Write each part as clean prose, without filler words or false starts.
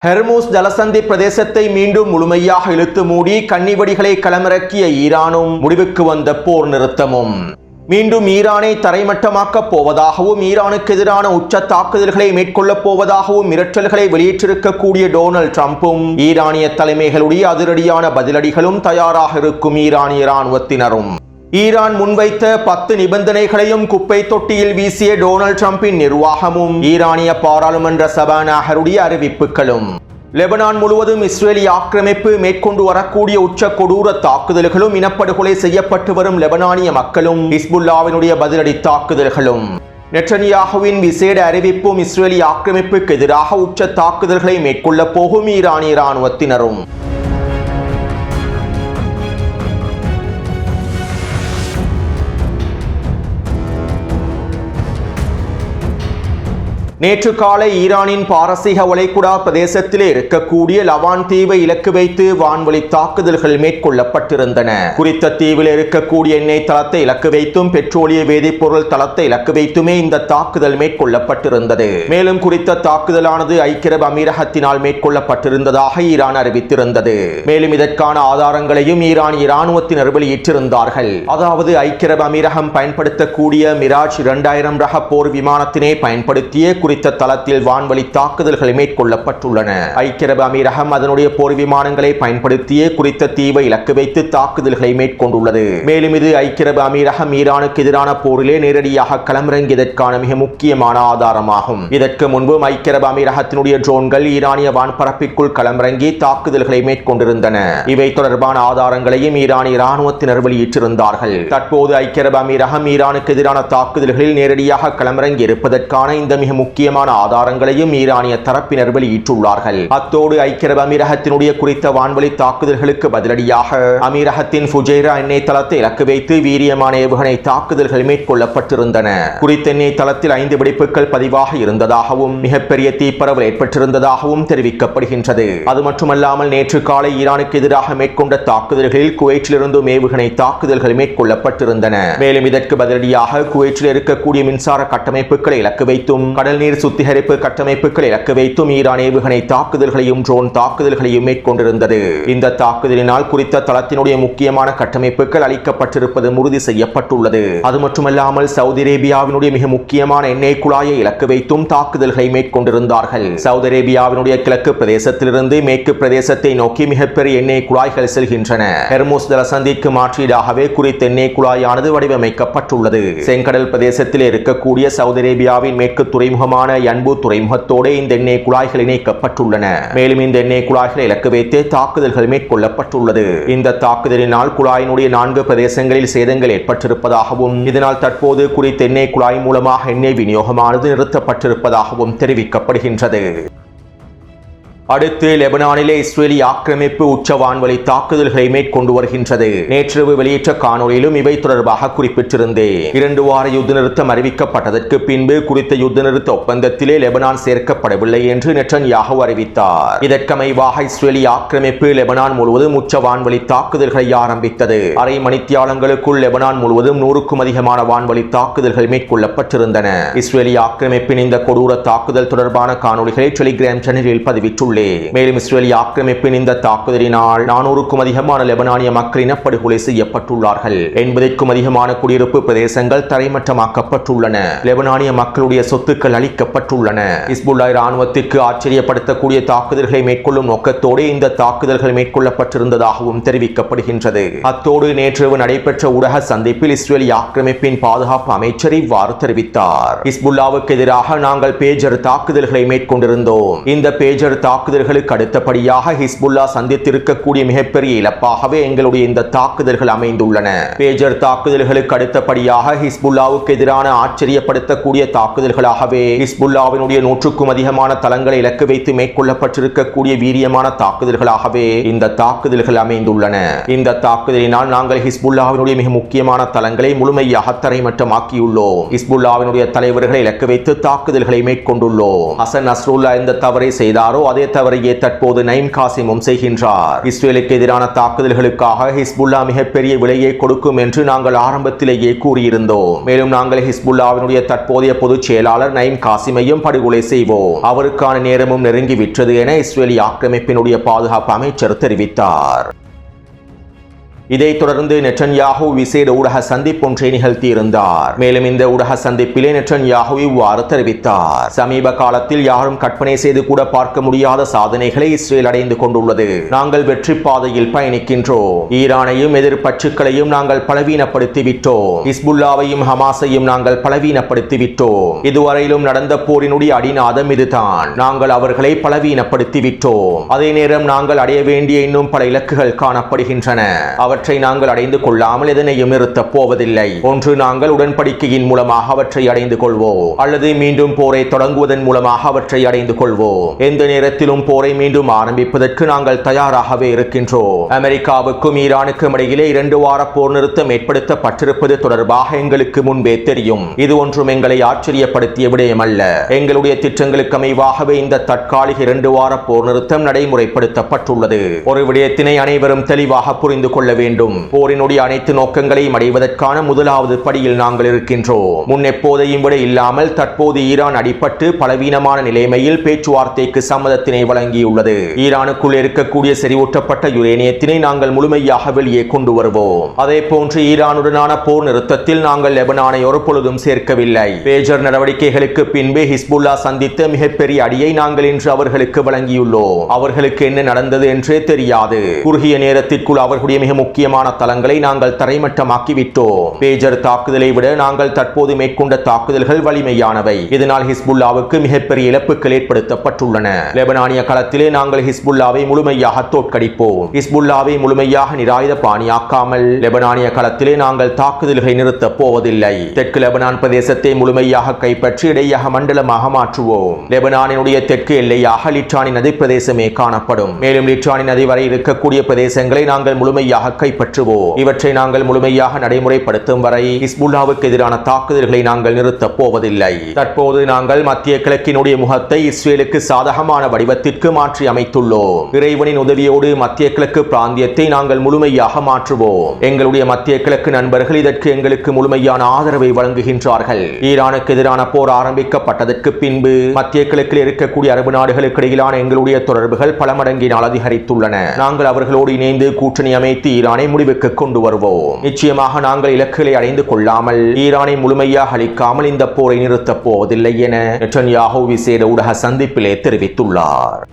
ஹெர்மூஸ் ஜலசந்தி பிரதேசத்தை மீண்டும் முழுமையாக இழுத்து மூடி கன்னிவெடிகளை களமிறக்கிய ஈரானும் முடிவுக்கு வந்த போர் நிறுத்தமும் மீண்டும் ஈரானை தரைமட்டமாக்கப் போவதாகவும் ஈரானுக்கு எதிரான உச்ச தாக்குதல்களை மேற்கொள்ளப் போவதாகவும் மிரட்டல்களை வெளியிட்டிருக்கக்கூடிய டொனால்ட் ட்ரம்பும் ஈரானிய தலைமைகளுடைய அதிரடியான பதிலடிகளும் தயாராக இருக்கும் ஈரானிய இராணுவத்தினரும் ஈரான் முன்வைத்த 10 நிபந்தனைகளையும் குப்பை தொட்டியில் வீசிய டொனால்ட் ட்ரம்பின் நிர்வாகமும் ஈரானிய பாராளுமன்ற சபாநாயகருடைய அறிவிப்புகளும் லெபனான் முழுவதும் இஸ்ரேலிய ஆக்கிரமிப்பு மேற்கொண்டு வரக்கூடிய உச்ச கொடூர தாக்குதல்களும் இனப்படுகொலை செய்யப்பட்டு வரும் லெபனானிய மக்களும் ஹிஸ்புல்லாவினுடைய பதிலடி தாக்குதல்களும் நெட்டன்யாகுவின் விசேட அறிவிப்பும் இஸ்ரேலிய ஆக்கிரமிப்புக்கு எதிராக உச்ச தாக்குதல்களை மேற்கொள்ள போகும் ஈரானிய இராணுவத்தினரும் நேற்று காலை ஈரானின் பாரசீக வளைகுடா பிரதேசத்திலே இருக்கக்கூடிய லவான் தீவை இலக்கு வைத்து வான்வழி தாக்குதல்கள் மேற்கொள்ளப்பட்டிருந்தன. குறித்த தீவில் இருக்கக்கூடிய எண்ணெய் தளத்தை இலக்கு வைத்தும் பெட்ரோலிய வேதிப்பொருள் தளத்தை இலக்கு வைத்துமே இந்த தாக்குதல் மேற்கொள்ளப்பட்டிருந்தது. மேலும் குறித்த தாக்குதலானது ஐக்கிய அரபு அமீரகத்தினால் மேற்கொள்ளப்பட்டிருந்ததாக ஈரான் அறிவித்திருந்தது. மேலும் இதற்கான ஆதாரங்களையும் ஈரான் இராணுவத்தினர் வெளியிட்டிருந்தார்கள். அதாவது ஐக்கிய அரபு அமீரகம் பயன்படுத்தக்கூடிய மிராஜ் 2000 ரக போர் விமானத்தினை பயன்படுத்திய குறித்த தளத்தில் வான்வழி தாக்குதல்கள் மேற்கொள்ளப்பட்டுள்ளன. ஐக்கிய அரபு அமீரகம் அதனுடைய போர் விமானங்களை பயன்படுத்திய குறித்த தீவை இலக்கு வைத்து தாக்குதல்களை மேற்கொண்டுள்ளது. மேலும் இது ஐக்கிய அரபு அமீரகம் ஈரானுக்கு எதிரான போரிலே நேரடியாக களமிறங்கியதற்கான மிக முக்கியமான ஆதாரமாகும். இதற்கு முன்பும் ஐக்கிய அரபு அமீரகத்தினுடைய ட்ரோன்கள் ஈரானிய வான்பரப்பிற்குள் களமிறங்கி தாக்குதல்களை மேற்கொண்டிருந்தன. இவை தொடர்பான ஆதாரங்களையும் ஈரானிய இராணுவத்தினர் வெளியிட்டிருந்தார்கள். தற்போது ஐக்கிய அரபு அமீரகம் ஈரானுக்கு எதிரான தாக்குதல்களில் நேரடியாக களமிறங்கி இருப்பதற்கான இந்த மிக முக்கியமான ஆதாரங்களையும் ஈரானிய தரப்பினர் வெளியிட்டுள்ளார்கள். அத்தோடு ஐக்கிய அரபு அமீரகத்தினுடைய குறித்த வான்வழி தாக்குதல்களுக்கு பதிலடியாக அமீரகத்தின் ஃபுஜைரா எண்ணெய் தளத்தை இலக்கு வைத்து வீரியமான ஏவுகணை தாக்குதல்கள் மேற்கொள்ளப்பட்டிருந்தன. குறித்த எண்ணெய் தளத்தில் 5 வெடிப்புகள் பதிவாக இருந்ததாகவும் மிகப்பெரிய தீப்பரவல் ஏற்பட்டிருந்ததாகவும் தெரிவிக்கப்படுகின்றது. அது மட்டுமல்லாமல் நேற்று காலை ஈரானுக்கு எதிராக மேற்கொண்ட தாக்குதல்களில் குவைட்டிலிருந்தும் ஏவுகணை தாக்குதல்கள் மேற்கொள்ளப்பட்டிருந்தன. மேலும் இதற்கு பதிலடியாக குவைட்டில் இருக்கக்கூடிய மின்சார கட்டமைப்புகளை இலக்கு வைத்தும் கடல் நீர் சுத்திகரிப்பு கட்டமைப்புகளை இலக்கு வைத்தும் ஈரான் ஏவுகணை தாக்குதல்களையும் ட்ரோன் தாக்குதல்களையும் மேற்கொண்டிருந்தது. இந்த தாக்குதலினால் குறித்த தளத்தினுடைய முக்கியமான கட்டமைப்புகள் அளிக்கப்பட்டிருப்பது உறுதி செய்யப்பட்டுள்ளது. அது மட்டுமல்லாமல் சவுதி அரேபியாவினுடைய மிக முக்கியமான எண்ணெய் குழாயை இலக்கு வைத்தும் தாக்குதல்களை மேற்கொண்டிருந்தார்கள். சவுதி அரேபியாவினுடைய கிழக்கு பிரதேசத்திலிருந்து மேற்கு பிரதேசத்தை நோக்கி மிகப்பெரிய எண்ணெய் குழாய்கள் செல்கின்றன. ஹெர்மூஸ் ஜலசந்திக்கு மாற்றீடாகவே குறித்த எண்ணெய் குழாயானது வடிவமைக்கப்பட்டுள்ளது. செங்கடல் பிரதேசத்தில் இருக்கக்கூடிய சவுதி அரேபியாவின் மேற்கு துறைமுகமான யன்பு துறைமுகத்தோடு இந்த எண்ணெய் குழாய்கள் இணைக்கப்பட்டுள்ளன. மேலும் இந்த எண்ணெய் குழாய்களை இலக்கு வைத்து தாக்குதல்கள் மேற்கொள்ளப்பட்டுள்ளது. இந்த தாக்குதலினால் குழாயினுடைய 4 பிரதேசங்களில் சேதங்கள் ஏற்பட்டிருப்பதாகவும் இதனால் தற்போது குறித்த எண்ணெய் குழாய் மூலமாக எண்ணெய் விநியோகமானது நிறுத்தப்பட்டிருப்பதாகவும் தெரிவிக்கப்படுகின்றது. அடுத்து லெபனானிலே இஸ்ரேலிய ஆக்கிரமிப்பு உச்ச வான்வழி தாக்குதல்களை மேற்கொண்டு வருகின்றது. நேற்றிரவு வெளியிட்ட காணொலியிலும் இவை தொடர்பாக குறிப்பிட்டிருந்தேன். 2 வார யுத்த நிறுத்தம் அறிவிக்கப்பட்டதற்கு பின்பு குறித்த யுத்த நிறுத்த ஒப்பந்தத்திலே லெபனான் சேர்க்கப்படவில்லை என்று நெட்டன்யாகு அறிவித்தார். இதற்கமைவாக இஸ்ரேலிய ஆக்கிரமிப்பு லெபனான் முழுவதும் உச்ச வான்வழி தாக்குதல்களை ஆரம்பித்தது. அரை மணித்தியாலங்களுக்குள் லெபனான் முழுவதும் 100க்கும் அதிகமான வான்வழி தாக்குதல்கள் மேற்கொள்ளப்பட்டிருந்தன. இஸ்ரேலிய ஆக்கிரமிப்பின் இந்த கொடூர தாக்குதல் தொடர்பான காணொலிகளை டெலிகிராம் சேனலில் பதிவிட்டுள்ளேன். மேலும் இஸ்ரேலிய ஆக்கிரமிப்பின் இந்த தாக்குதலினால் 400க்கும் அதிகமான லெபனானிய மக்கள் இனப்படுகொலை செய்யப்பட்டுள்ளார்கள். 80க்கும் அதிகமான குடியிருப்பு பிரதேசங்கள் தரைமட்டமாக்கப்பட்டுள்ளன. லெபனானிய மக்களுடைய சொத்துக்கள் அளிக்கப்பட்டுள்ளன. ஹிஸ்புல்லா இராணுவத்திற்கு ஆச்சரியப்படுத்தக்கூடிய தாக்குதல்களை மேற்கொள்ளும் நோக்கத்தோடு இந்த தாக்குதல்கள் மேற்கொள்ளப்பட்டிருந்ததாகவும் தெரிவிக்கப்படுகின்றது. அத்தோடு நேற்றிரவு நடைபெற்ற ஊடக சந்திப்பில் இஸ்ரேலிய ஆக்கிரமிப்பின் பாதுகாப்பு அமைச்சர் இவ்வாறு தெரிவித்தார். ஹிஸ்புல்லாவுக்கு எதிராக நாங்கள் பேஜர் தாக்குதல்களை மேற்கொண்டிருந்தோம். இந்த பேஜர் தாக்குதல்களுக்கு அடுத்தபடியாக ஹிஸ்புல்லா சந்தித்திருக்கக்கூடிய மிகப்பெரிய இழப்பாகவே எங்களுடைய இந்த தாக்குதல்கள் அமைந்துள்ளன. பேஜர் தாக்குதல்களுக்கு அடுத்தபடியாக ஹிஸ்புல்லாவுக்கு எதிரான ஆச்சரியப்படுத்தக்கூடிய தாக்குதல்களாகவே ஹிஸ்புல்லாவினுடைய 100க்கும் அதிகமான தளங்களை இலக்கு வைத்து மேற்கொள்ளப்பட்டிருக்கக்கூடிய வீரியமான தாக்குதல்களாகவே இந்த தாக்குதல்கள் அமைந்துள்ளன. இந்த தாக்குதலினால் நாங்கள் ஹிஸ்புல்லாவினுடைய மிக முக்கியமான தளங்களை முழுமையாக தரைமட்டமாக்கியுள்ளோம். ஹிஸ்புல்லாவினுடைய தலைவர்களை இலக்கு வைத்து தாக்குதல்களை மேற்கொண்டுள்ளோம். ஹசன் நஸ்ருல்லா எந்த தவறை செய்தாரோ அதே தவறையே தற்போது நயீம் காசிமும் செய்கின்றார். இஸ்ரேலுக்கு எதிரான தாக்குதல்களுக்காக ஹிஸ்புல்லா மிகப்பெரிய விலையை கொடுக்கும் என்று நாங்கள் ஆரம்பத்திலேயே கூறியிருந்தோம். மேலும் நாங்கள் ஹிஸ்புல்லாவினுடைய தற்போதைய பொதுச் செயலாளர் நயீம் காசிமையும் படுகொலை செய்வோம். அவருக்கான நேரமும் நெருங்கிவிட்டது என இஸ்ரேலிய ஆக்கிரமிப்பினுடைய பாதுகாப்பு அமைச்சர் தெரிவித்தார். இதைத் தொடர்ந்து நெட்டன்யாஹூ விசேட ஊடக சந்திப்பொன்றை நிகழ்த்தியிருந்தார். மேலும் இந்த ஊடக சந்திப்பிலே நெட்டன்யாஹூ இவ்வாறு தெரிவித்தார். சமீப காலத்தில் யாரும் கற்பனை செய்து கூட பார்க்க முடியாத சாதனைகளை இஸ்ரேல் அடைந்து கொண்டுள்ளது. நாங்கள் வெற்றி பாதையில் பயணிக்கின்றோம். ஈரானையும் எதிர்ப்பற்றுக்களையும் நாங்கள் பலவீனப்படுத்திவிட்டோம். ஹிஸ்புல்லாவையும் ஹமாஸையும் நாங்கள் பலவீனப்படுத்திவிட்டோம். இதுவரையிலும் நடந்த போரினுடைய அடிநாதம் இதுதான். நாங்கள் அவர்களை பலவீனப்படுத்திவிட்டோம். அதே நேரம் நாங்கள் அடைய வேண்டிய இன்னும் பல இலக்குகள் காணப்படுகின்றன. அவற்றை நாங்கள் அடைந்து கொள்ளாமல் எதனையும் நிறுத்தப் போவதில்லை. ஒன்று நாங்கள் உடன்படிக்கையின் மூலமாக அவற்றை அடைந்து கொள்வோம், அல்லது மீண்டும் போரை தொடங்குவதன் மூலமாக அவற்றை அடைந்து கொள்வோம். எந்த நேரத்திலும் போரை மீண்டும் ஆரம்பிப்பதற்கு நாங்கள் தயாராகவே இருக்கின்றோம். அமெரிக்காவுக்கும் ஈரானுக்கும் இடையிலே 2 வார போர் நிறுத்தம் ஏற்படுத்தப்பட்டிருப்பது தொடர்பாக எங்களுக்கு முன்பே தெரியும். இது ஒன்றும் எங்களை ஆச்சரியப்படுத்திய விடயம் அல்ல. எங்களுடைய திட்டங்களுக்கு அமைவாகவே இந்த தற்காலிக 2 வார போர் நிறுத்தம் நடைமுறைப்படுத்தப்பட்டுள்ளது. ஒரு விடயத்தினை அனைவரும் தெளிவாக புரிந்து கொள்ள வேண்டும். போரினுடைய அனைத்து நோக்கங்களையும் அடைவதற்கான முதலாவது படியில் நாங்கள் இருக்கின்றோம். முன் எப்போதையும் விட இல்லாமல் தற்போது ஈரான் அடிபட்டு பலவீனமான நிலைமையில் பேச்சுவார்த்தைக்கு சம்மதத்தினை வழங்கியுள்ளது. ஈரானுக்குள் இருக்கக்கூடிய செறிவூட்டப்பட்ட யுரேனியத்தினை நாங்கள் முழுமையாக வெளியே கொண்டு வருவோம். அதே போன்று ஈரானுடனான போர் நிறுத்தத்தில் நாங்கள் லெபனானை ஒரு பொழுதும் சேர்க்கவில்லை. பேஜர் நடவடிக்கைகளுக்கு பின்பே ஹிஸ்புல்லா சந்தித்த மிகப்பெரிய அடியை நாங்கள் இன்று அவர்களுக்கு வழங்கியுள்ளோம். அவர்களுக்கு என்ன நடந்தது என்றே தெரியாது. குறுகிய நேரத்திற்குள் அவர்களுடைய மிக முக்கியமான தளங்களை நாங்கள் தரைமட்டமாக்கிவிட்டோம். பேஜர் தாக்குதலை விட நாங்கள் தற்போது மேற்கொண்ட தாக்குதல்கள் வலிமையானவை. இதனால் ஹிஸ்புல்லாவுக்கு மிகப்பெரிய இழப்புகள் ஏற்படுத்தப்பட்டுள்ளன. லெபனானிய களத்திலே நாங்கள் ஹிஸ்புல்லாவை முழுமையாக தோற்கடிப்போம். ஹிஸ்புல்லாவை முழுமையாக நிராயுத பாணியாக்காமல் லெபனானிய களத்திலே நாங்கள் தாக்குதல்களை நிறுத்தப் போவதில்லை. தெற்கு லெபனான் பிரதேசத்தை முழுமையாக கைப்பற்றி இடையாக மண்டலமாக மாற்றுவோம். லெபனானினுடைய தெற்கு எல்லையாக லிட்டானி நதி பிரதேசமே காணப்படும். மேலும் லிட்டானி நதி வரை இருக்கக்கூடிய பிரதேசங்களை நாங்கள் முழுமையாக கைப்பற்றுவோம். இவற்றை நாங்கள் முழுமையாக நடைமுறைப்படுத்தும் வரை ஹிஸ்புல்லாவுக்கு எதிரான தாக்குதல்களை நாங்கள் நிறுத்தப் போவதில்லை. தற்போது நாங்கள் மத்திய கிழக்கினுடைய முகத்தை இஸ்ரேலுக்கு சாதகமான வடிவத்திற்கு மாற்றி அமைத்துள்ளோம். இறைவனின் உதவியோடு மத்திய கிழக்கு பிராந்தியத்தை நாங்கள் முழுமையாக மாற்றுவோம். எங்களுடைய மத்திய கிழக்கு நண்பர்கள் இதற்கு எங்களுக்கு முழுமையான ஆதரவை வழங்குகின்றார்கள். ஈரானுக்கு எதிரான போர் ஆரம்பிக்கப்பட்டதற்கு பின்பு மத்திய கிழக்கில் இருக்கக்கூடிய அரபு நாடுகளுக்கு இடையிலான எங்களுடைய தொடர்புகள் பல மடங்கினால் அதிகரித்துள்ளன. நாங்கள் அவர்களோடு இணைந்து கூட்டணி அமைத்து ஈரானை முடிவுக்கு கொண்டு வருவோம். நிச்சயமாக நாங்கள் இலக்குகளை அடைந்து கொள்ளாமல் ஈரானை முழுமையாக அளிக்காமல் இந்த போரை நிறுத்தப் போவதில்லை என நெட்டன்யாஹூ விசேட ஊடக சந்திப்பிலே தெரிவித்துள்ளார்.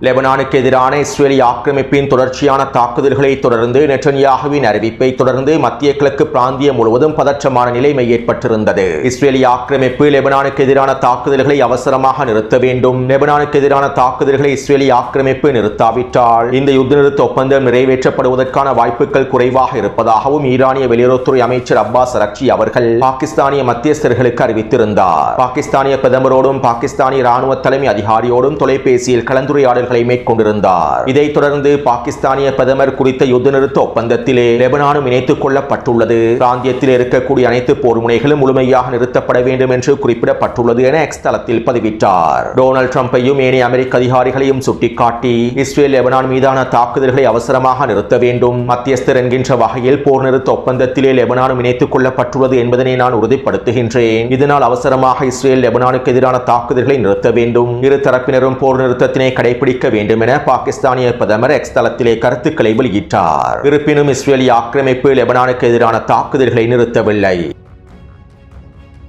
லெபனானுக்கு எதிரான இஸ்ரேலிய ஆக்கிரமிப்பின் தொடர்ச்சியான தாக்குதல்களை தொடர்ந்து நெட்டன்யாஹுவின் அறிவிப்பை தொடர்ந்து மத்திய கிழக்கு பிராந்தியம் முழுவதும் பதற்றமான நிலைமை ஏற்பட்டிருந்தது. இஸ்ரேலிய ஆக்கிரமிப்பு லெபனானுக்கு எதிரான தாக்குதல்களை அவசரமாக நிறுத்த வேண்டும். லெபனானுக்கு எதிரான தாக்குதல்களை இஸ்ரேலிய ஆக்கிரமிப்பு நிறுத்தாவிட்டால் இந்த யுத்த நிறுத்த ஒப்பந்தம் நிறைவேற்றப்படுவதற்கான வாய்ப்புகள் குறைவாக இருப்பதாகவும் ஈரானிய வெளியுறவுத்துறை அமைச்சர் அப்பாஸ் அரக்சி அவர்கள் பாகிஸ்தானிய மத்தியஸ்தர்களுக்கு அறிவித்திருந்தார். பாகிஸ்தானிய பிரதமரோடும் பாகிஸ்தானிய ராணுவ தலைமை அதிகாரியோடும் தொலைபேசியில் கலந்துரையாடல்கள் மேற்கொண்டிருந்தார். இதைத் தொடர்ந்து பாகிஸ்தானிய பிரதமர் குறித்த யுத்த நிறுத்த ஒப்பந்தத்திலே லெபனானும் இணைத்துக் கொள்ளப்பட்டுள்ளது. பிராந்தியத்தில் இருக்கக்கூடிய அனைத்து போர் முனைகளும் முழுமையாக நிறுத்தப்பட வேண்டும் என்று குறிப்பிடப்பட்டுள்ளது என எக்ஸ் தளத்தில் பதிவிட்டார். டொனால்ட் ட்ரம்பையும் ஏனைய அமெரிக்க அதிகாரிகளையும் சுட்டிக்காட்டி இஸ்ரேல் லெபனான் மீதான தாக்குதல்களை அவசரமாக நிறுத்த வேண்டும், மத்தியஸ்தர் என்கின்ற வகையில் போர் நிறுத்த ஒப்பந்தத்திலே லெபனானும் இணைத்துக் கொள்ளப்பட்டுள்ளது என்பதனை நான் உறுதிப்படுத்துகின்றேன். இதனால் அவசரமாக இஸ்ரேல் லெபனானுக்கு எதிரான தாக்குதல்களை நிறுத்த வேண்டும், இரு தரப்பினரும் போர் நிறுத்தத்தினை கடைபிடிக்க வேண்டும் என பாகிஸ்தானிய பிரதமர் எக்ஸ் தளத்திலே கருத்துக்களை வெளியிட்டார். இருப்பினும் இஸ்ரேலிய ஆக்கிரமிப்பு லெபனானுக்கு எதிரான தாக்குதல்களை நிறுத்தவில்லை.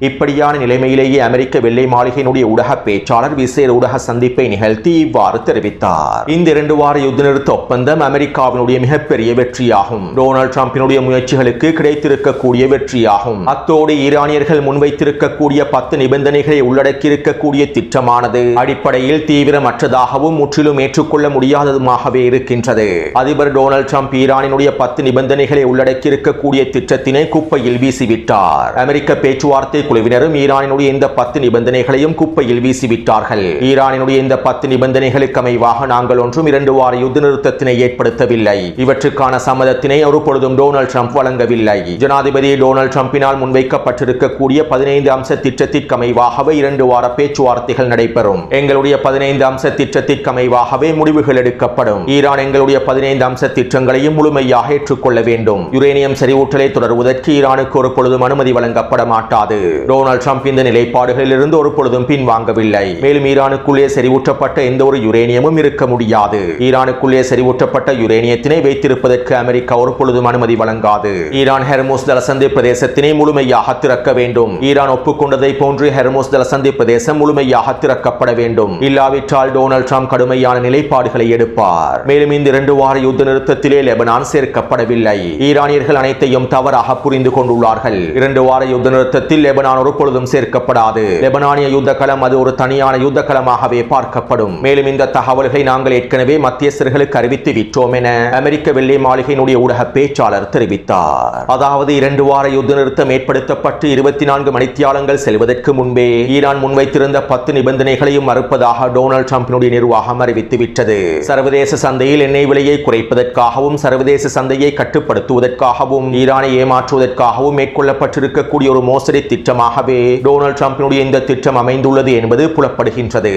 இப்படியான நிலைமையிலேயே அமெரிக்க வெள்ளை மாளிகையினுடைய ஊடக பேச்சாளர் விசேட ஊடக சந்திப்பை நிகழ்த்தி இவ்வாறு தெரிவித்தார். இந்த 2 வார யுத்த நிறுத்த ஒப்பந்தம் அமெரிக்காவினுடைய மிகப்பெரிய வெற்றியாகும். டொனால்ட் ட்ரம்பினுடைய முயற்சிகளுக்கு கிடைத்திருக்கக்கூடிய வெற்றியாகும். அத்தோடு ஈரானியர்கள் முன்வைத்திருக்கக்கூடிய 10 நிபந்தனைகளை உள்ளடக்கியிருக்கக்கூடிய திட்டமானது அடிப்படையில் தீவிரமற்றதாகவும் முற்றிலும் ஏற்றுக்கொள்ள முடியாததுமாகவே இருக்கின்றது. அதிபர் டொனால்ட் ட்ரம்ப் ஈரானினுடைய 10 நிபந்தனைகளை உள்ளடக்கியிருக்கக்கூடிய திட்டத்தினை குப்பையில் வீசிவிட்டார். அமெரிக்க பேச்சுவார்த்தை குழுவினரும் ஈரானினுடைய இந்த 10 நிபந்தனைகளையும் குப்பையில் வீசிவிட்டார்கள். ஈரானினுடைய இந்த 10 நிபந்தனைகளுக்கு அமைவாக நாங்கள் ஒன்றும் 2 வார யுத்த நிறுத்தத்தினை ஏற்படுத்தவில்லை. இவற்றுக்கான சம்மதத்தினை ஒரு பொழுதும் டொனால்ட் ட்ரம்ப் வழங்கவில்லை. ஜனாதிபதி டொனால்ட் ட்ரம்பினால் முன்வைக்கப்பட்டிருக்கக்கூடிய 15 அம்ச திட்டத்திற்கு அமைவாகவே 2 வார பேச்சுவார்த்தைகள் நடைபெறும். எங்களுடைய 15 அம்ச திட்டத்திற்கு அமைவாகவே முடிவுகள் எடுக்கப்படும். ஈரான் எங்களுடைய 15 அம்ச திட்டங்களையும் முழுமையாக ஏற்றுக்கொள்ள வேண்டும். யுரேனியம் செறிவூட்டலை தொடர்வதற்கு ஈரானுக்கு ஒரு பொழுதும் அனுமதி வழங்கப்பட மாட்டாது. டொனால்ட் ட்ரம்ப் இந்த நிலைப்பாடுகளில் இருந்து ஒரு பொழுதும் பின்வாங்கவில்லை. மேலும் ஈரானுக்குள்ளே செறிவூட்டப்பட்ட எந்த ஒரு யுரேனியமும் இருக்க முடியாது. ஈரானுக்குள்ளே செறிவூட்டப்பட்ட யுரேனியத்தினை வைத்திருப்பதற்கு அமெரிக்கா ஒரு பொழுதும் அனுமதி வழங்காது. ஈரான் ஹெர்முஸ் ஜலசந்தி பிரதேசத்தினை முழுமையாக திறக்க வேண்டும். ஈரான் ஒப்புக்கொண்டதை போன்று ஹெர்முஸ் ஜலசந்தி பிரதேசம் முழுமையாக திறக்கப்பட வேண்டும். இல்லாவிட்டால் டொனால்ட் ட்ரம்ப் கடுமையான நிலைப்பாடுகளை எடுப்பார். மேலும் இந்த 2 வார யுத்த நிறுத்தத்திலே லெபனான் சேர்க்கப்படவில்லை. ஈரானியர்கள் அனைத்தையும் தவறாக புரிந்து கொண்டுள்ளார்கள். 2 வார யுத்த நிறுத்தத்தில் லெபனான் ஒரு பொழுதும் சேர்க்கப்படாது. லெபனானிய யுத்த களம் அது ஒரு தனியான யுத்த களமாகவே பார்க்கப்படும். மேலும் இந்த தகவல்களை நாங்கள் ஏற்கனவே மத்தியஸ்தர்களுக்கு அறிவித்து விட்டோம் என அமெரிக்க வெள்ளை மாளிகையினுடைய ஊடக பேச்சாளர் தெரிவித்தார். அதாவது 2 வார யுத்த நிறுத்தம் ஏற்படுத்தப்பட்டு 24 மணித்தியாலங்கள் செல்வதற்கு முன்பே ஈரான் முன்வைத்திருந்த 10 நிபந்தனைகளையும் மறுப்பதாக டொனால்ட் ட்ரம்பினுடைய நிர்வாகம் அறிவித்துவிட்டது. சர்வதேச சந்தையில் எண்ணெய் விலையை குறைப்பதற்காகவும் சர்வதேச சந்தையை கட்டுப்படுத்துவதற்காகவும் ஈரானை ஏமாற்றுவதற்காகவும் மேற்கொள்ளப்பட்டிருக்கக்கூடிய ஒரு மோசடி திட்டமாகவே டொனால்ட் ட்ரம்பினுடைய இந்த திட்டம் அமைந்துள்ளது என்பது புலப்படுகின்றது.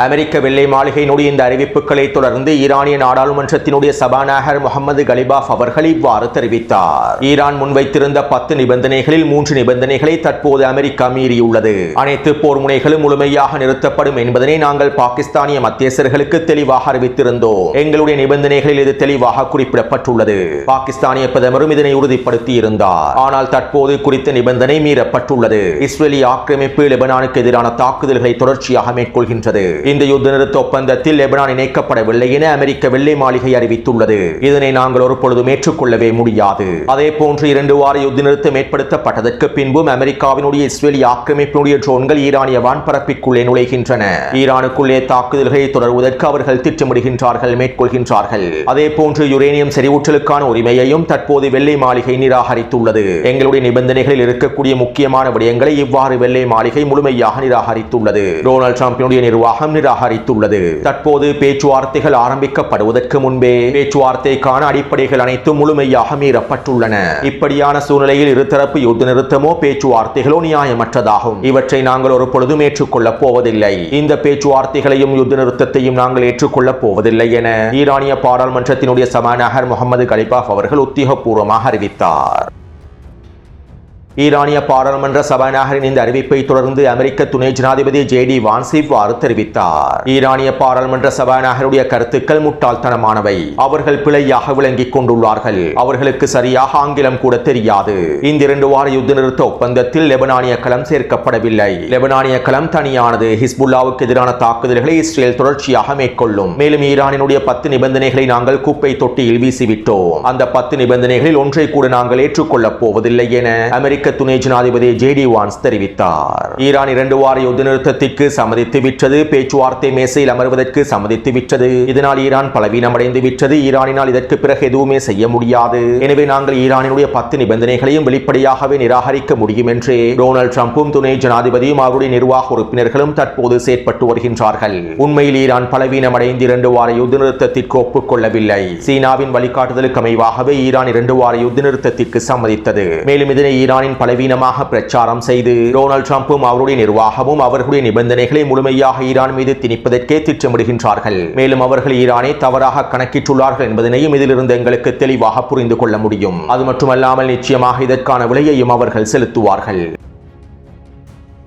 அமெரிக்க வெள்ளை மாளிகையினுடைய இந்த அறிவிப்புகளை தொடர்ந்து ஈரானிய நாடாளுமன்றத்தினுடைய சபாநாயகர் முகமது கலிபாஃப் அவர்கள் இவ்வாறு தெரிவித்தார். ஈரான் முன்வைத்திருந்த 10 நிபந்தனைகளில் 3 நிபந்தனைகளை தற்போது அமெரிக்கா மீறியுள்ளது. அனைத்து போர் முனைகளும் முழுமையாக நிறுத்தப்படும் என்பதனை நாங்கள் பாகிஸ்தானிய மத்தியஸ்தர்களுக்கு தெளிவாக அறிவித்திருந்தோம். எங்களுடைய நிபந்தனைகளில் இது தெளிவாக குறிப்பிடப்பட்டுள்ளது. பாகிஸ்தானிய பிரதமரும் இதனை உறுதிப்படுத்தி இருந்தார். ஆனால் தற்போது குறித்த நிபந்தனை மீறப்பட்டுள்ளது. இஸ்ரேலிய ஆக்கிரமிப்பு லெபனானுக்கு எதிரான தாக்குதல்களை தொடர்ச்சியாக மேற்கொள்கின்றது. இந்த யுத்த நிறுத்த ஒப்பந்தத்தில் லெபனான் இணைக்கப்படவில்லை என அமெரிக்க வெள்ளை மாளிகை அறிவித்துள்ளது. இதனை நாங்கள் ஒரு பொழுதும் ஏற்றுக்கொள்ளவே முடியாது. அதே போன்று 2 வார யுத்த நிறுத்தம் ஏற்படுத்தப்பட்டதற்கு பின்பும் அமெரிக்காவினுடைய இஸ்ரேலிய ஆக்கிரமிப்பினுடைய ட்ரோன்கள் ஈரானிய வான்பரப்பிற்குள்ளே நுழைகின்றன. ஈரானுக்குள்ளே தாக்குதல்களை தொடர்வதற்கு அவர்கள் திட்டமிடுகின்றார்கள், மேற்கொள்கின்றார்கள். அதே போன்று யுரேனியம் செறிவூட்டலுக்கான உரிமையையும் தற்போது வெள்ளை மாளிகை நிராகரித்துள்ளது. எங்களுடைய நிபந்தனைகளில் இருக்கக்கூடிய முக்கியமான விடயங்களை இவ்வாறு வெள்ளை மாளிகை முழுமையாக நிராகரித்துள்ளது. டொனால்ட் ட்ரம்பினுடைய நிர்வாகம் நிராகரித்துள்ளது. தற்போது பேச்சுவார்த்தைகள் ஆரம்பிக்கப்படுவதற்கு முன்பே பேச்சுவார்த்தைக்கான அடிப்படைகள் அனைத்தும் முழுமையாக மீறப்பட்டுள்ளன. இப்படியான சூழ்நிலையில் இருதரப்பு யுத்த நிறுத்தமோ பேச்சுவார்த்தைகளோ நியாயமற்றதாகும். இவற்றை நாங்கள் ஒரு பொழுதும் ஏற்றுக்கொள்ளப் போவதில்லை. இந்த பேச்சுவார்த்தைகளையும் யுத்த நிறுத்தத்தையும் நாங்கள் ஏற்றுக்கொள்ளப் போவதில்லை என ஈரானிய பாராளுமன்றத்தினுடைய சபாநாயகர் முகமது கலிபாஃப் அவர்கள் உத்தியோகபூர்வமாக அறிவித்தார். ஈரானிய பாராளுமன்ற சபாநாயகரின் இந்த அறிவிப்பை தொடர்ந்து அமெரிக்க துணை ஜனாதிபதி ஜே.டி. வான்ஸ் இவ்வாறு தெரிவித்தார். ஈரானிய பாராளுமன்ற சபாநாயகருடைய கருத்துக்கள் முட்டாள்தனமானவை. அவர்கள் பிழையாக விளங்கிக் கொண்டுள்ளார்கள். அவர்களுக்கு சரியாக ஆங்கிலம் கூட தெரியாது. இந்த 2 வார யுத்த நிறுத்த ஒப்பந்தத்தில் லெபனானிய களம் சேர்க்கப்படவில்லை. லெபனானிய களம் தனியானது. ஹிஸ்புல்லாவுக்கு எதிரான தாக்குதல்களை இஸ்ரேல் தொடர்ச்சியாக மேற்கொள்ளும். மேலும் ஈரானினுடைய 10 நிபந்தனைகளை நாங்கள் குப்பை தொட்டியில் வீசிவிட்டோம். அந்த 10 நிபந்தனைகளில் ஒன்றை கூட நாங்கள் ஏற்றுக்கொள்ளப் போவதில்லை என அமெரிக்க துணை ஜனாதிபதி ஜே.டி. வான்ஸ் தெரிவித்தார். ஈரான் 2 வார யுத்த நிறுத்தத்திற்கு சம்மதித்து விட்டது. பேச்சுவார்த்தை மேசையில் அமர்வதற்கு சம்மதித்து விட்டது. இதனால் ஈரான் பலவீனமடைந்து விட்டது. ஈரானினால் இதற்கு பிறகு எதுவுமே செய்ய முடியாது. எனவே நாங்கள் ஈரானினுடைய 10 நிபந்தனைகளையும் வெளிப்படையாகவே நிராகரிக்க முடியும் என்று டொனால்ட் ட்ரம்பும் துணை ஜனாதிபதியும் அவருடைய நிர்வாக உறுப்பினர்களும் தற்போது செயற்பட்டு வருகின்றார்கள். உண்மையில் ஈரான் பலவீனமடைந்து 2 வார யுத்த நிறுத்தத்திற்கு ஒப்புக்கொள்ளவில்லை. சீனாவின் வழிகாட்டுதலுக்கு அமைவாகவே ஈரான் 2 வார யுத்த நிறுத்தத்திற்கு சம்மதித்தது. மேலும் இதனை ஈரானின் பலவீனமாக பிரச்சாரம் செய்து டொனால்ட் ட்ரம்பும் அவருடைய நிர்வாகமும் அவர்களுடைய நிபந்தனைகளை முழுமையாக ஈரான் மீது திணிப்பதற்கே திட்டமிடுகின்றார்கள். மேலும் அவர்கள் ஈரானை தவறாக கணக்கிட்டுள்ளார்கள் என்பதனையும் இதிலிருந்து எங்களுக்கு தெளிவாக புரிந்து கொள்ள முடியும். அது மட்டுமல்லாமல் நிச்சயமாக இதற்கான விலையையும் அவர்கள் செலுத்துவார்கள்.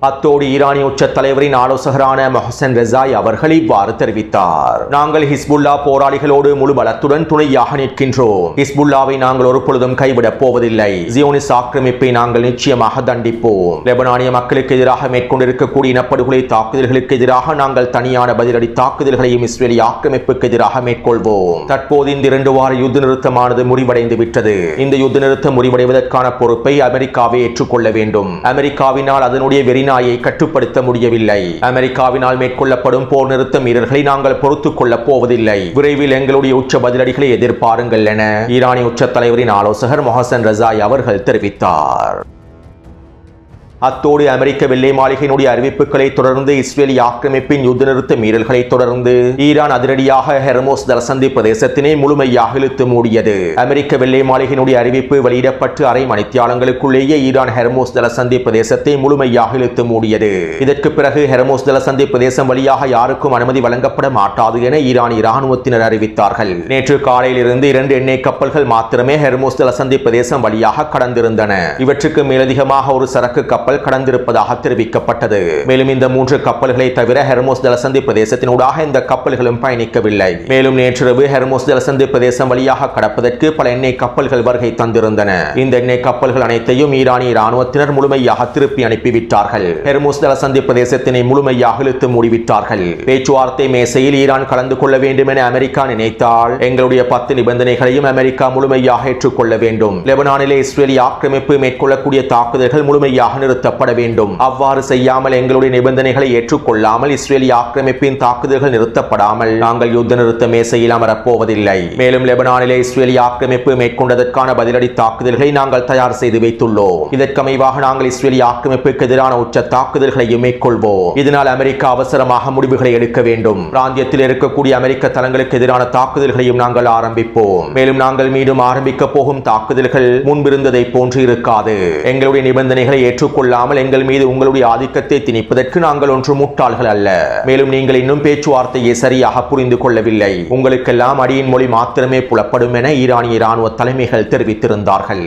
அத்தோடு ஈரானிய உச்ச தலைவரின் ஆலோசகரான மொஹசன் ரெசாய் அவர்கள் இவ்வாறு தெரிவித்தார். நாங்கள் ஹிஸ்புல்லா போராளிகளோடு முழு பலத்துடன் துணையாக நிற்கின்றோம். ஹிஸ்புல்லாவை நாங்கள் ஒரு பொழுதும் கைவிடப் போவதில்லை. ஜியோனிஸ்ட் ஆக்கிரமிப்பை நாங்கள் நிச்சயமாக தண்டிப்போம். லெபனானிய மக்களுக்கு எதிராக மேற்கொண்டிருக்கக்கூடிய இனப்படுகொலை தாக்குதல்களுக்கு எதிராக நாங்கள் தனியான பதிலடி தாக்குதல்களையும் இஸ்ரேலிய ஆக்கிரமிப்புக்கு எதிராக மேற்கொள்வோம். தற்போது இந்த 2 வார யுத்த நிறுத்தமானது முடிவடைந்து விட்டது. இந்த யுத்த நிறுத்தம் முடிவடைவதற்கான பொறுப்பை அமெரிக்காவை ஏற்றுக்கொள்ள வேண்டும். அமெரிக்காவினால் அதனுடைய வெறி நாயை கட்டுப்படுத்த முடியவில்லை. அமெரிக்காவினால் மேற்கொள்ளப்படும் போர் நிறுத்த மீறல்களை நாங்கள் பொறுத்துக் கொள்ளப் போவதில்லை. விரைவில் எங்களுடைய உச்ச பதிலடிகளை எதிர்பாருங்கள் என ஈரானிய உச்ச தலைவரின் ஆலோசகர் மொஹசன் ரெசாய் அவர்கள் தெரிவித்தார். அத்தோடு அமெரிக்க வெள்ளை மாளிகையினுடைய அறிவிப்புகளை தொடர்ந்து இஸ்ரேலி ஆக்கிரமிப்பின் யுத்த நிறுத்த மீறல்களை தொடர்ந்து ஈரான் அதிரடியாக ஹெர்மோஸ் ஜலசந்தி பிரதேசத்தினை முழுமையாக இழுத்து மூடியது. அமெரிக்க வெள்ளை மாளிகையினுடைய அறிவிப்பு வெளியிடப்பட்டு அரை மணித்தியாலங்களுக்குள்ளேயே ஈரான் ஹெர்மோஸ் ஜலசந்தி பிரதேசத்தை முழுமையாக இழுத்து மூடியது. இதற்கு பிறகு ஹெர்மோஸ் ஜலசந்தி பிரதேசம் வழியாக யாருக்கும் அனுமதி வழங்கப்பட மாட்டாது என ஈரான் இராணுவத்தினர் அறிவித்தார்கள். நேற்று காலையில் இருந்து 2 எண்ணெய் கப்பல்கள் மாத்திரமே ஹெர்மோஸ் ஜலசந்தி பிரதேசம் வழியாக கடந்திருந்தன. இவற்றுக்கு மேலதிகமாக ஒரு சரக்கு கப்பல் கடந்திருப்பதாக தெரிவிக்கப்பட்டது. மேலும் இந்த 3 கப்பல்களை தவிர ஹெர்மோஸ் ஜலசந்தி பிரதேசத்தினூடாக இந்த கப்பல்களும் பயணிக்கவில்லை. மேலும் நேற்றிரவு ஹெர்மோஸ் ஜலசந்தி பிரதேசம் வழியாக கடப்பதற்கு பல எண்ணெய் கப்பல்கள் வருகை தந்திருந்தன. இந்த எண்ணெய் கப்பல்கள் அனைத்தையும் ஈரானிய இராணுவத்தினர் முழுமையாக திருப்பி அனுப்பிவிட்டார்கள். ஹெர்மோஸ் ஜலசந்தி பிரதேசத்தினை முழுமையாக இழுத்து மூடிவிட்டார்கள். பேச்சுவார்த்தை மேசையில் ஈரான் கலந்து கொள்ள வேண்டும் என அமெரிக்கா நினைத்தால் எங்களுடைய 10 நிபந்தனைகளையும் அமெரிக்கா முழுமையாக ஏற்றுக்கொள்ள வேண்டும். லெபனானிலே இஸ்ரேலி ஆக்கிரமிப்பு மேற்கொள்ளக்கூடிய தாக்குதல்கள் முழுமையாக நிறுத்தப்பட வேண்டும். அவ்வாறு செய்யாமல் எங்களுடைய நிபந்தனைகளை ஏற்றுக்கொள்ளாமல் இஸ்ரேலி ஆக்கிரமிப்பின் தாக்குதல்கள் நிறுத்தப்படாமல் நாங்கள் யுத்த நிறுத்த மேசையில் அமரப்போவதில்லை. மேலும் லெபனானிலே இஸ்ரேலி ஆக்கிரமிப்பு மேற்கொண்டதற்கான பதிலடி தாக்குதல்களை நாங்கள் தயார் செய்து வைத்துள்ளோம். இதற்கமைவாக நாங்கள் இஸ்ரேலி ஆக்கிரமிப்புக்கு எதிரான உச்ச தாக்குதல்களையும் மேற்கொள்வோம். இதனால் அமெரிக்கா அவசரமாக முடிவுகளை எடுக்க வேண்டும். பிராந்தியத்தில் இருக்கக்கூடிய அமெரிக்க தளங்களுக்கு எதிரான தாக்குதல்களையும் நாங்கள் ஆரம்பிப்போம். மேலும் நாங்கள் மீண்டும் ஆரம்பிக்க போகும் தாக்குதல்கள் முன்பிருந்ததை போன்று இருக்காது. எங்களுடைய நிபந்தனைகளை ஏற்றுக்கொள்ளாமல் எங்கள் மீது உங்களுடைய ஆதிக்கத்தை திணிப்பதற்கு நாங்கள் ஒன்று முட்டாள்கள் அல்ல. மேலும் நீங்கள் இன்னும் பேச்சுவார்த்தையை சரியாக புரிந்து கொள்ளவில்லை. உங்களுக்கெல்லாம் அடியின் மொழி மாத்திரமே புலப்படும் என ஈரானிய இராணுவ தலைமைகள் தெரிவித்திருந்தார்கள்.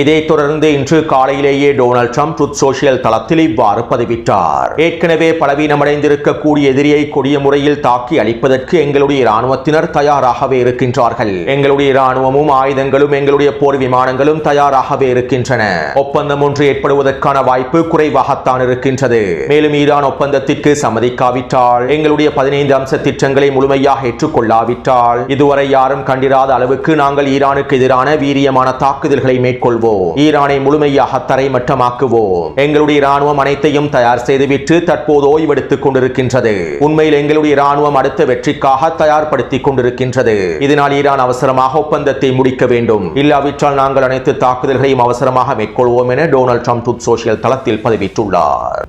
இதைத் தொடர்ந்து இன்று காலையிலேயே டொனால்ட் ட்ரம்ப் ட்ரூத் சோஷியல் தளத்தில் இவ்வாறு பதிவிட்டார். ஏற்கனவே பலவீனமடைந்திருக்கக்கூடிய எதிரியை கொடிய முறையில் தாக்கி அழிப்பதற்கு எங்களுடைய இராணுவத்தினர் தயாராகவே இருக்கின்றார்கள். எங்களுடைய இராணுவமும் ஆயுதங்களும் எங்களுடைய போர் விமானங்களும் தயாராகவே இருக்கின்றன. ஒப்பந்தம் ஒன்று ஏற்படுவதற்கான வாய்ப்பு குறைவாகத்தான் இருக்கின்றது. மேலும் ஈரான் ஒப்பந்தத்திற்கு சம்மதிக்காவிட்டால் எங்களுடைய 15 அம்ச திட்டங்களை முழுமையாக ஏற்றுக்கொள்ளாவிட்டால் இதுவரை யாரும் கண்டிராத அளவுக்கு நாங்கள் ஈரானுக்கு எதிரான வீரியமான தாக்குதல்களை மேற்கொள்வோம். ஈரானை முழுமையாக தரைமட்டமாக்குவோம். எங்களுடைய இராணுவம் அனைத்தையும் தயார் செய்துவிட்டு தற்போது ஓய்வெடுத்துக் கொண்டிருக்கின்றது. உண்மையில் எங்களுடைய இராணுவம் அடுத்த வெற்றிக்காக தயார்படுத்திக் கொண்டிருக்கின்றது. இதனால் ஈரான் அவசரமாக ஒப்பந்தத்தை முடிக்க வேண்டும். இல்லாவிட்டால் நாங்கள் அனைத்து தாக்குதல்களையும் அவசரமாக மேற்கொள்வோம் என டொனால்ட் ட்ரம்ப் ட்ரூத் சோஷியல் தளத்தில் பதிவிட்டுள்ளார்.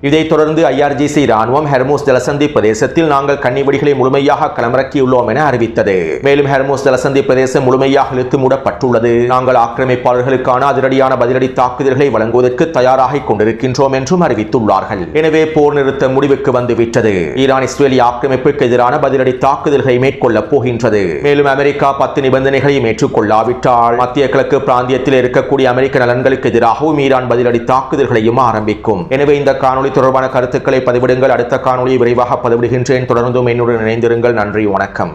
இதைத் தொடர்ந்து IRGC இராணுவம் ஹெர்மோஸ் ஜலசந்தி பிரதேசத்தில் நாங்கள் கன்னிவெடிகளை முழுமையாக களமிறக்கியுள்ளோம் என அறிவித்தது. மேலும் ஹெர்மோஸ் ஜலசந்தி பிரதேசம் முழுமையாக இழுத்து மூடப்பட்டுள்ளது. நாங்கள் ஆக்கிரமிப்பாளர்களுக்கான அதிரடியான பதிலடி தாக்குதல்களை வழங்குவதற்கு தயாராக கொண்டிருக்கின்றோம் என்றும் அறிவித்துள்ளார்கள். எனவே போர் நிறுத்த முடிவுக்கு வந்துவிட்டது. ஈரான் இஸ்ரேலி ஆக்கிரமிப்புக்கு எதிரான பதிலடி தாக்குதல்களை மேற்கொள்ளப் போகின்றது. மேலும் அமெரிக்கா 10 நிபந்தனைகளையும் ஏற்றுக்கொள்ளாவிட்டால் மத்திய கிழக்கு பிராந்தியத்தில் இருக்கக்கூடிய அமெரிக்க நலன்களுக்கு எதிராகவும் ஈரான் பதிலடி தாக்குதல்களையும் ஆரம்பிக்கும். எனவே இந்த காணொலி தொடர்பான கருத்துக்களை பதிவிடுங்கள். அடுத்த காணொலியை விரைவாக பதிவிடுகின்றேன். தொடர்ந்தும் என்னுடன் இணைந்திருங்கள். நன்றி, வணக்கம்.